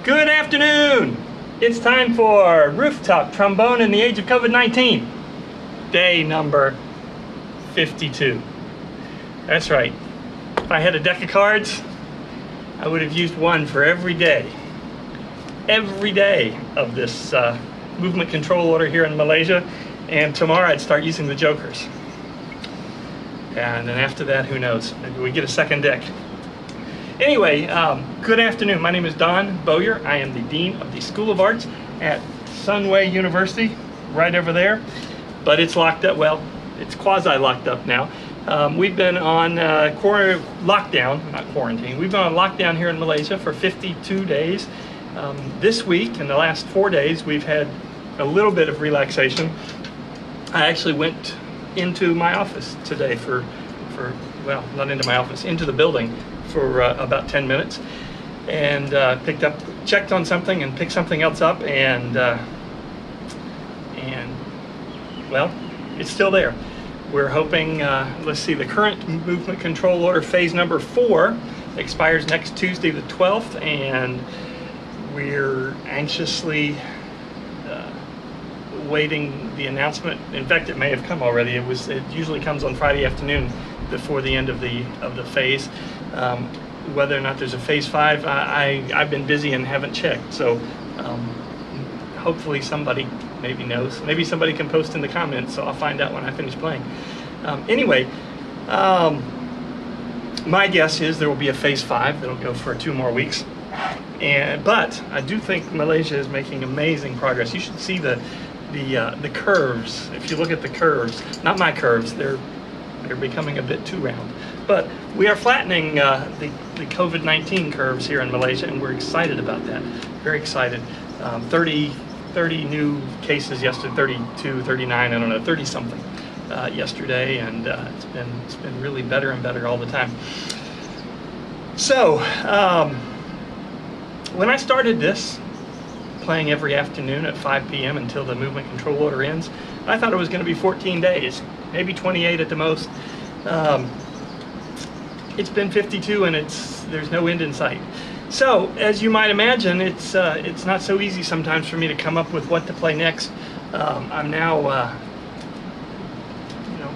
Good afternoon! It's time for Rooftop, Trombone in the Age of COVID-19. Day number 52. That's right. If I had a deck of cards, I would have used one for every day. Every day of this movement control order here in Malaysia. And tomorrow I'd start using the jokers. And then after that, who knows? Maybe we get a second deck. Anyway, good afternoon. My name is Don Bowyer. I am the Dean of the School of Arts at Sunway University, right over there. But it's locked up. Well, it's quasi-locked up now. We've been on lockdown, not quarantine. We've been on lockdown here in Malaysia for 52 days. This week, in the last 4 days, we've had a little bit of relaxation. I actually went into my office today well, not into my office, into the building for about 10 minutes, and checked on something and picked something else up, and well, it's still there. We're hoping, let's see, the current movement control order phase number 4 expires next Tuesday the 12th, and we're anxiously waiting the announcement. In fact, it may have come already. It usually comes on Friday afternoon before the end of the phase. Whether or not there's a phase 5, I've been busy and haven't checked. So hopefully somebody maybe knows. Maybe somebody can post in the comments, so I'll find out when I finish playing. Anyway, my guess is there will be a phase 5 that'll go for 2 more weeks. But I do think Malaysia is making amazing progress. You should see the curves. If you look at the curves, not my curves, they're becoming a bit too round. But we are flattening the COVID-19 curves here in Malaysia, and we're excited about that. Very excited. 30 new cases yesterday, 32, 39, I don't know, 30 something yesterday, and it's been really better and better all the time. So when I started this, playing every afternoon at 5 p.m. until the movement control order ends, I thought it was going to be 14 days, maybe 28 at the most. It's been 52, and there's no end in sight. So, as you might imagine, it's not so easy sometimes for me to come up with what to play next. I'm now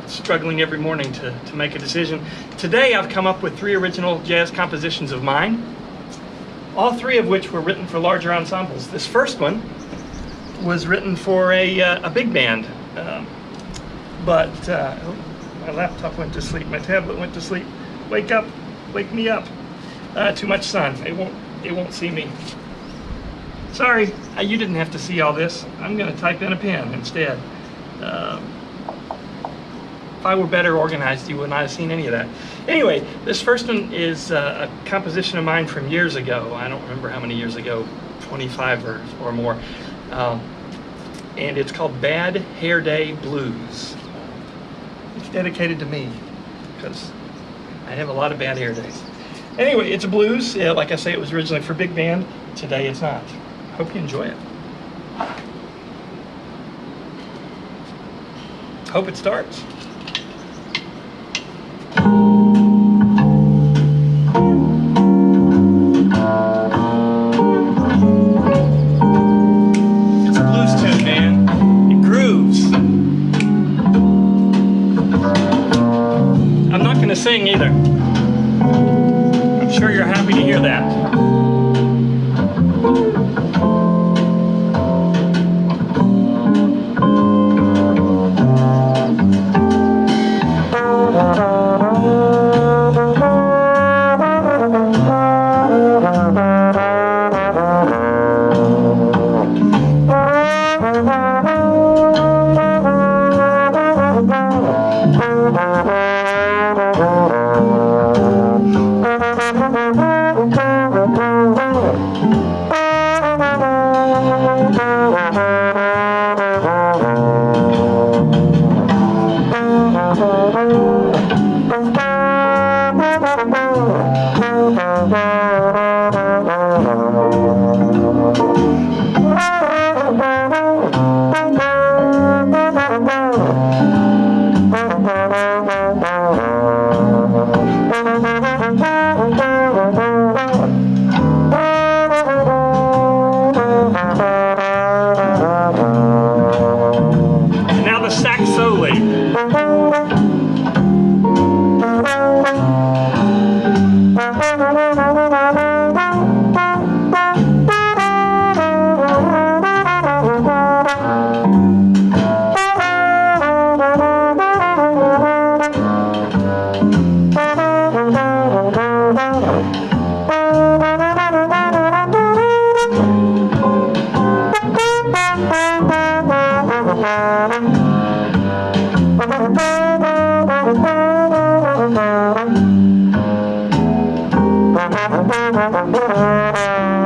struggling every morning to make a decision. Today I've come up with 3 original jazz compositions of mine, all 3 of which were written for larger ensembles. This first one was written for a big band, but my laptop went to sleep, my tablet went to sleep. Wake up, wake me up. Too much sun, it won't see me. Sorry, you didn't have to see all this. I'm gonna type in a pen instead. If I were better organized, you would not have seen any of that. Anyway, this first one is a composition of mine from years ago. I don't remember how many years ago, 25 or more. And it's called Bad Hair Day Blues. It's dedicated to me, because I have a lot of bad hair days. Anyway, it's a blues. Yeah, like I say, it was originally for big band. Today it's not. Hope you enjoy it. Hope it starts. It's a blues tune, man. It grooves. I'm not going to sing either. I'm sure you're happy to hear that. Thank you.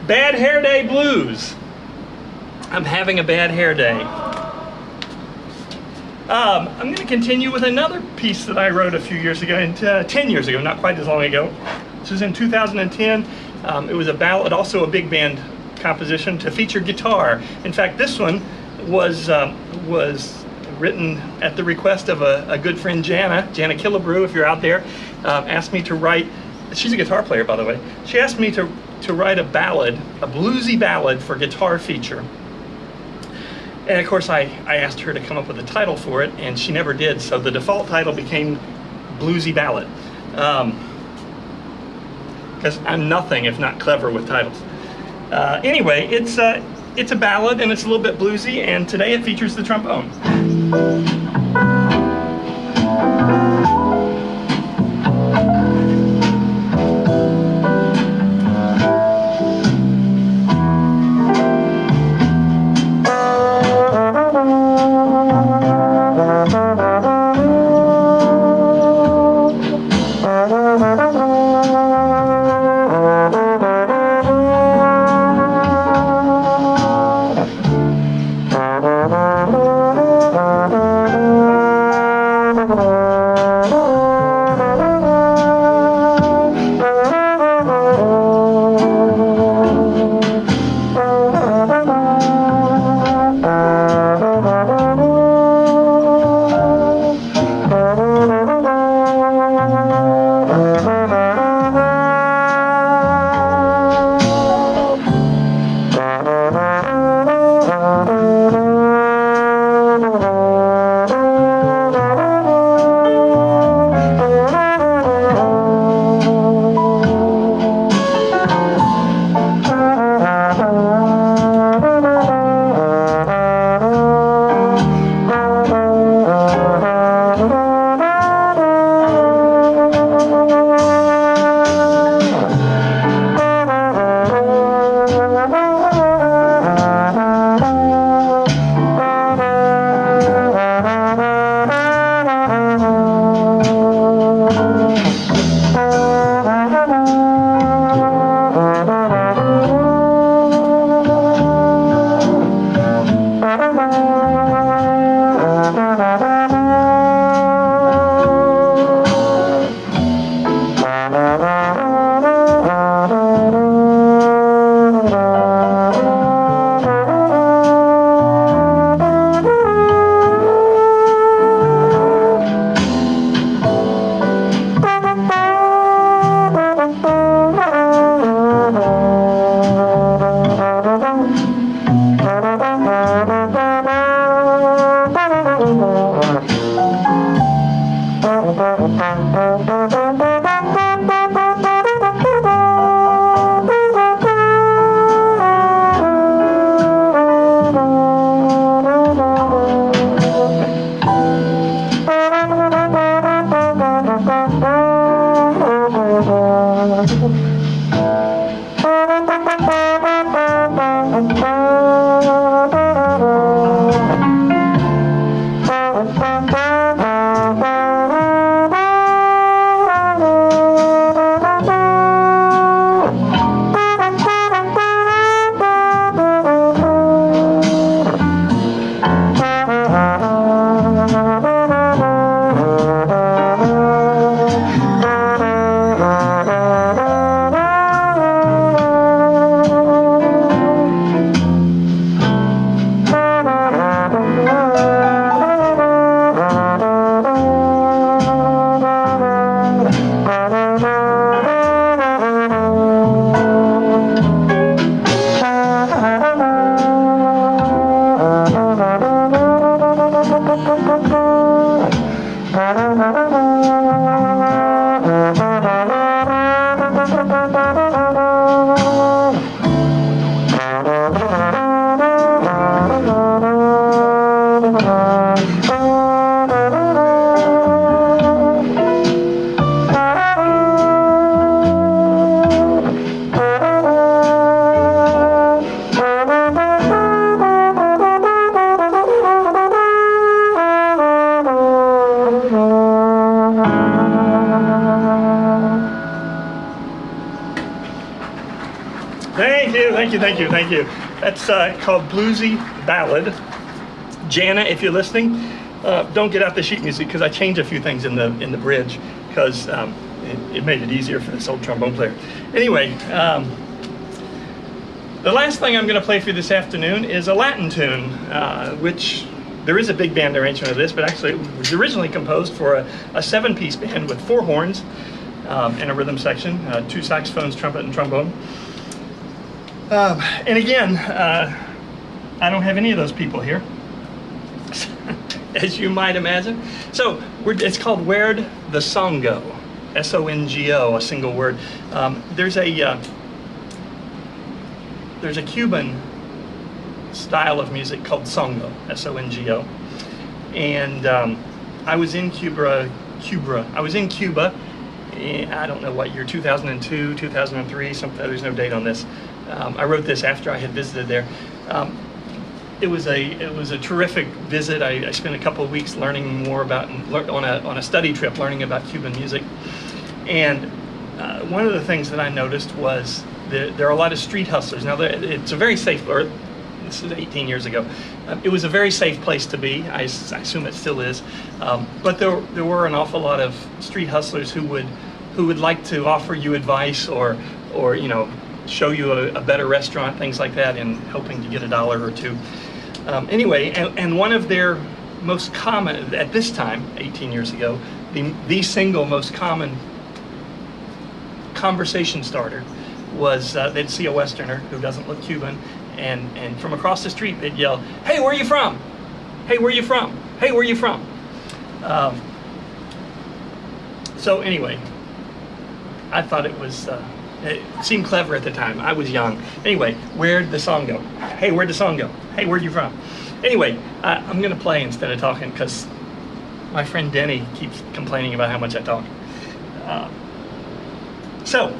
Bad Hair Day Blues. I'm having a bad hair day. I'm going to continue with another piece that I wrote a few years ago, 10 years ago, not quite as long ago. This was in 2010. It was a ballad, also a big band composition to feature guitar. In fact, this one was written at the request of a good friend, Jana Killebrew, if you're out there, asked me to write. She's a guitar player, by the way. She asked me to write a ballad, a bluesy ballad for guitar feature. And of course, I asked her to come up with a title for it, and she never did. So the default title became Bluesy Ballad. Because I'm nothing if not clever with titles. Anyway, it's a ballad, and it's a little bit bluesy, and today it features the trombone. Thank you, thank you, thank you, thank you. That's called Bluesy Ballad. Jana, if you're listening, don't get out the sheet music because I changed a few things in the bridge because it made it easier for this old trombone player. Anyway, the last thing I'm going to play for you this afternoon is a Latin tune, which there is a big band arrangement of this, but actually it was originally composed for a 7-piece band with 4 horns and a rhythm section, 2 saxophones, trumpet, and trombone. And again, I don't have any of those people here, as you might imagine. So it's called Where'd the Song Go? S-O-N-G-O, a single word. There's a Cuban style of music called songo, S-O-N-G-O. And I was in Cuba. I was in Cuba. I don't know what year, 2002, 2003, something. There's no date on this. I wrote this after I had visited there. It was a terrific visit. I spent a couple of weeks learning more about on a study trip, learning about Cuban music. And one of the things that I noticed was there are a lot of street hustlers. Now it's a very safe. Or this is 18 years ago. It was a very safe place to be. I assume it still is. But there were an awful lot of street hustlers who would like to offer you advice or show you a better restaurant, things like that, in hoping to get $1 or $2. Anyway, and one of their most common, at this time, 18 years ago, the single most common conversation starter was they'd see a Westerner who doesn't look Cuban, and from across the street they'd yell, "Hey, where are you from? Hey, where are you from? Hey, where are you from?" So anyway, I thought it seemed clever at the time. I was young. Anyway, where'd the song go? Hey, where'd the song go? Hey, where'd you from? Anyway, I'm going to play instead of talking because my friend Denny keeps complaining about how much I talk. So.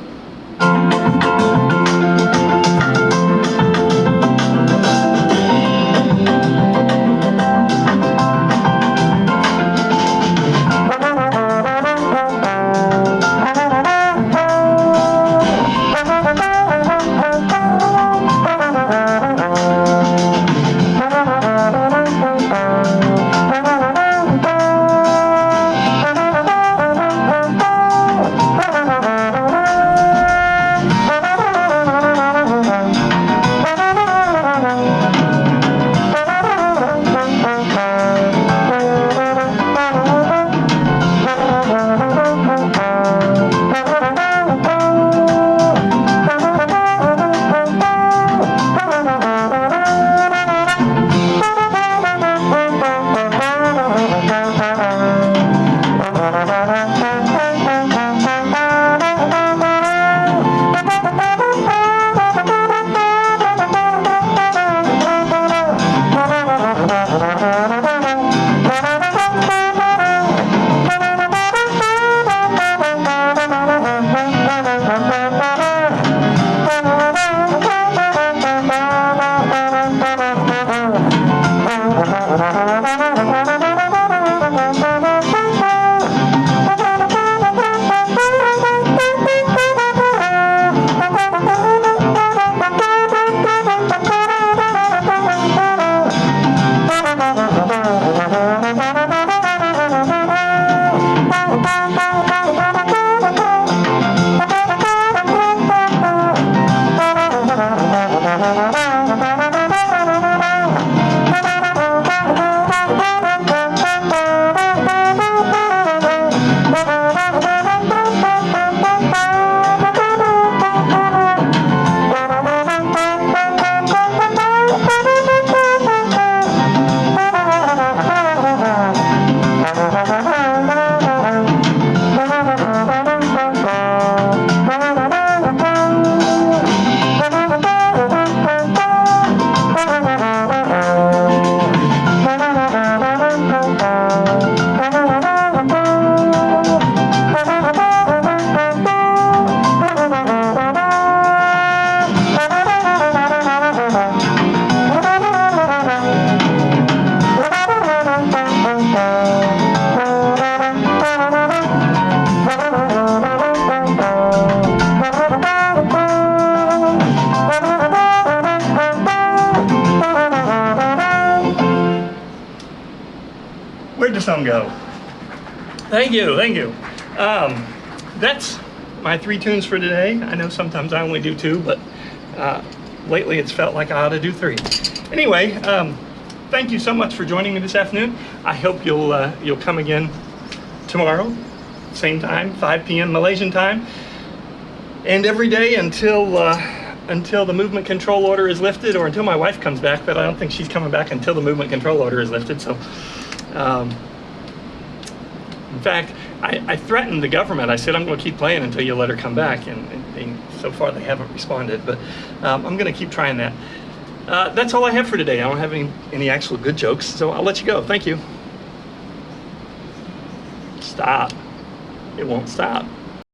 go. Thank you, thank you. That's my 3 tunes for today. I know sometimes I only do 2, but lately it's felt like I ought to do 3. Anyway, thank you so much for joining me this afternoon. I hope you'll come again tomorrow, same time, 5 p.m. Malaysian time, and every day until the movement control order is lifted, or until my wife comes back. But I don't think she's coming back until the movement control order is lifted. So, in fact, I threatened the government. I said, I'm going to keep playing until you let her come back, and so far they haven't responded. But I'm going to keep trying that. That's all I have for today. I don't have any actual good jokes, so I'll let you go. Thank you. Stop. It won't stop.